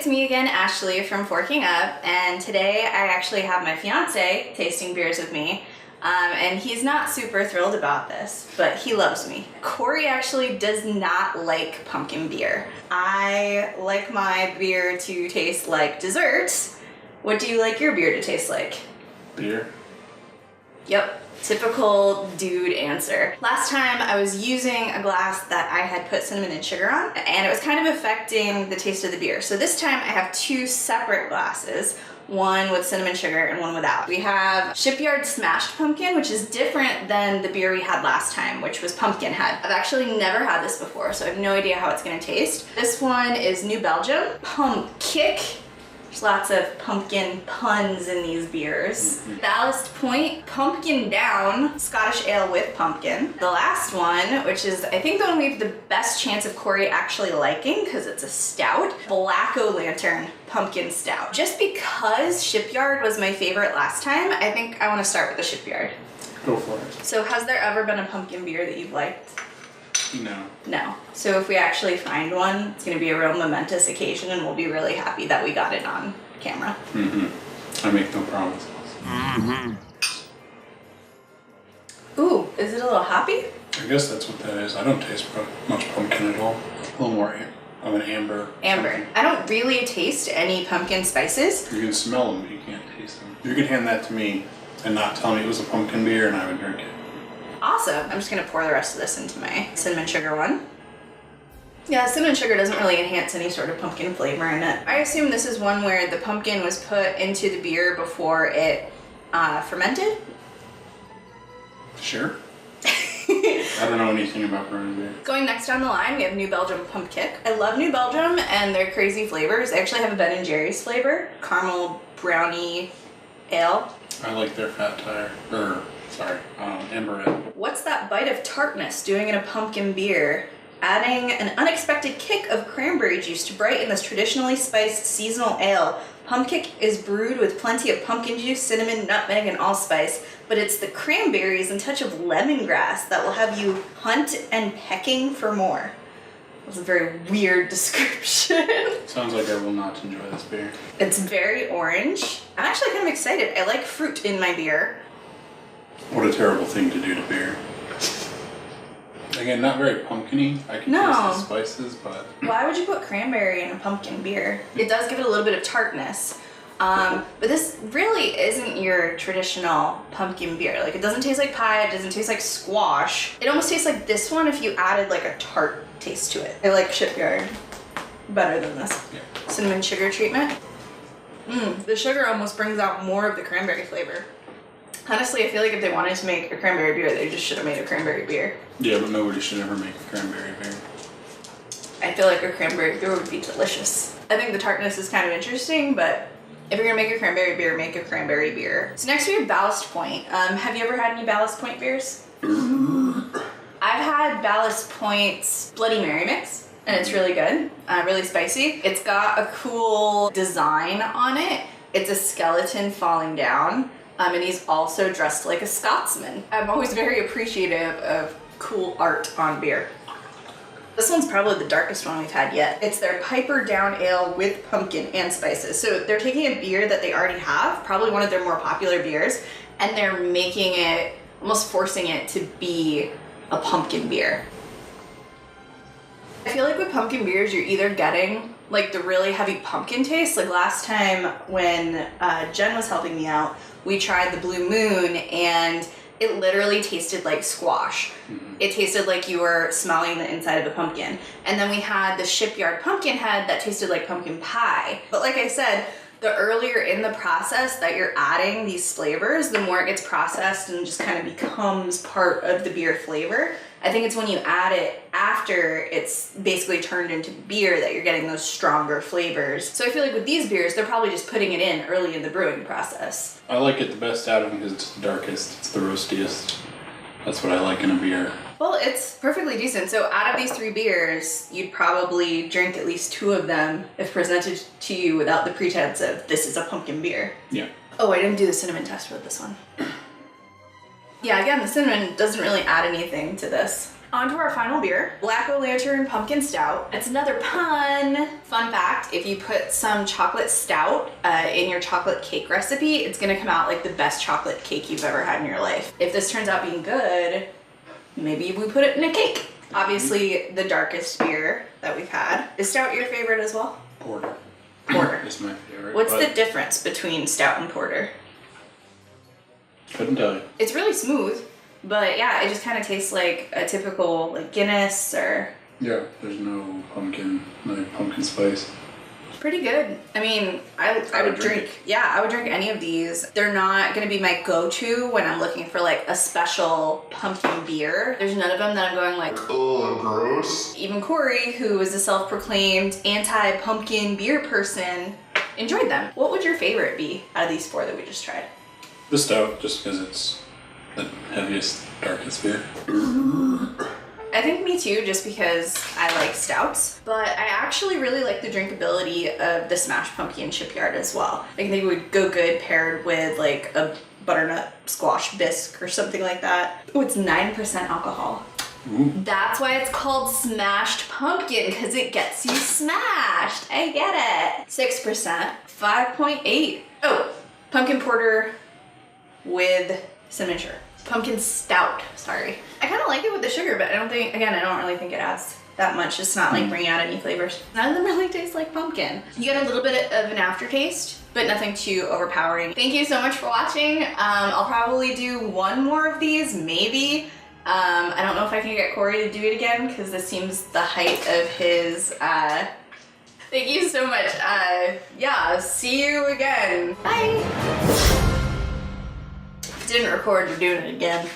it's me again, Ashley from Forking Up, and today I actually have my fiance tasting beers with me. And he's not super thrilled about this, but he loves me. Corey actually does not like pumpkin beer. I like my beer to taste like dessert. What do you like your beer to taste like? Beer. Yep, typical dude answer. Last time I was using a glass that I had put cinnamon and sugar on, and it was kind of affecting the taste of the beer. So this time I have two separate glasses. One with cinnamon sugar and one without. We have Shipyard Smashed Pumpkin, which is different than the beer we had last time, which was Pumpkinhead. I've actually never had this before, so I have no idea how it's gonna taste. This one is New Belgium, Pumpkick. There's lots of pumpkin puns in these beers. Ballast Point, Pumpkin Down, Scottish Ale with pumpkin. The last one, which is I think the one we have the best chance of Corey actually liking because it's a stout, Black-O-Lantern Pumpkin Stout. Just because Shipyard was my favorite last time, I think I want to start with the Shipyard. Go for it. So has there ever been a pumpkin beer that you've liked? No. No. So if we actually find one, it's going to be a real momentous occasion and we'll be really happy that we got it on camera. I make no promises. Ooh, is it a little hoppy? I guess that's what that is. I don't taste much pumpkin at all. A little more of an amber. Amber. Something. I don't really taste any pumpkin spices. You can smell them, but you can't taste them. You could hand that to me and not tell me it was a pumpkin beer and I would drink it. Awesome. I'm just going to pour the rest of this into my cinnamon sugar one. Yeah, cinnamon sugar doesn't really enhance any sort of pumpkin flavor in it. I assume this is one where the pumpkin was put into the beer before it fermented. Sure. I don't know anything about brewing beer. Going next down the line, we have New Belgium Pumpkick. I love New Belgium and their crazy flavors. They actually have a Ben & Jerry's flavor. Caramel brownie ale. I like their fat tire. Amber ale. What's that bite of tartness doing in a pumpkin beer? Adding an unexpected kick of cranberry juice to brighten this traditionally spiced seasonal ale. Pumpkick is brewed with plenty of pumpkin juice, cinnamon, nutmeg, and allspice, but it's the cranberries and touch of lemongrass that will have you hunt and pecking for more. That's a very weird description. Sounds like I will not enjoy this beer. It's very orange. I'm actually kind of excited. I like fruit in my beer. What a terrible thing to do to beer. Again, not very pumpkin-y. I can No. taste the spices, but... Why would you put cranberry in a pumpkin beer? It does give it a little bit of tartness. But this really isn't your traditional pumpkin beer. Like, it doesn't taste like pie, it doesn't taste like squash. It almost tastes like this one if you added like a tart taste to it. I like Shipyard better than this. Yeah. Cinnamon sugar treatment. The sugar almost brings out more of the cranberry flavor. Honestly, I feel like if they wanted to make a cranberry beer, they just should have made a cranberry beer. Yeah, but nobody should ever make a cranberry beer. I feel like a cranberry beer would be delicious. I think the tartness is kind of interesting, but if you're gonna make a cranberry beer, make a cranberry beer. So next we have Ballast Point. Have you ever had any Ballast Point beers? I've had Ballast Point's Bloody Mary mix, and it's really good, really spicy. It's got a cool design on it. It's a skeleton falling down. And he's also dressed like a Scotsman. I'm always very appreciative of cool art on beer. This one's probably the darkest one we've had yet. It's their Piper Down Ale with pumpkin and spices. So they're taking a beer that they already have, probably one of their more popular beers, and they're making it, almost forcing it to be a pumpkin beer. I feel like with pumpkin beers, you're either getting like the really heavy pumpkin taste. Like last time when Jen was helping me out, we tried the Blue Moon and it literally tasted like squash. It tasted like you were smelling the inside of a pumpkin. And then we had the Shipyard Pumpkinhead that tasted like pumpkin pie. But like I said, the earlier in the process that you're adding these flavors, the more it gets processed and just kind of becomes part of the beer flavor. I think it's when you add it after it's basically turned into beer that you're getting those stronger flavors. So I feel like with these beers, they're probably just putting it in early in the brewing process. I like it the best out of them because it's the darkest, it's the roastiest. That's what I like in a beer. Well, it's perfectly decent. So out of these three beers, you'd probably drink at least two of them if presented to you without the pretense of this is a pumpkin beer. Yeah. Oh, I didn't do the cinnamon test with this one. Yeah, again, the cinnamon doesn't really add anything to this. On to our final beer, Black-O-Lantern Pumpkin Stout. It's another pun. Fun fact, if you put some chocolate stout in your chocolate cake recipe, it's gonna come out like the best chocolate cake you've ever had in your life. If this turns out being good, maybe we put it in a cake. Obviously, the darkest beer that we've had. Is stout your favorite as well? Porter. Porter. Is my favorite. What's the difference between stout and porter? Couldn't tell you. It's really smooth, but yeah, it just kind of tastes like a typical like Guinness or... Yeah, there's no pumpkin spice. Pretty good. I mean, I would drink, yeah, I would drink any of these. They're not gonna be my go-to when I'm looking for like a special pumpkin beer. There's none of them that I'm going like, oh, gross. Even Corey, who is a self-proclaimed anti-pumpkin beer person, enjoyed them. What would your favorite be out of these four that we just tried? The stout, just because it's the heaviest, darkest beer. I think me too, just because I like stouts, but I actually really like the drinkability of the Smashed Pumpkin Shipyard as well. I think it would go good paired with like a butternut squash bisque or something like that. Oh, it's 9% alcohol. Ooh. That's why it's called Smashed Pumpkin, because it gets you smashed. I get it. 6%, 5.8. Oh, pumpkin porter with cinnamon sugar. Pumpkin stout, sorry. I kind of like it with the sugar, but I don't really think it adds that much. It's not like bringing out any flavors. None of them really taste like pumpkin. You get a little bit of an aftertaste, but nothing too overpowering. Thank you so much for watching. I'll probably do one more of these, maybe. I don't know if I can get Corey to do it again, because this seems the height of his, thank you so much. Yeah, see you again. Bye. Didn't record, you're doing it again.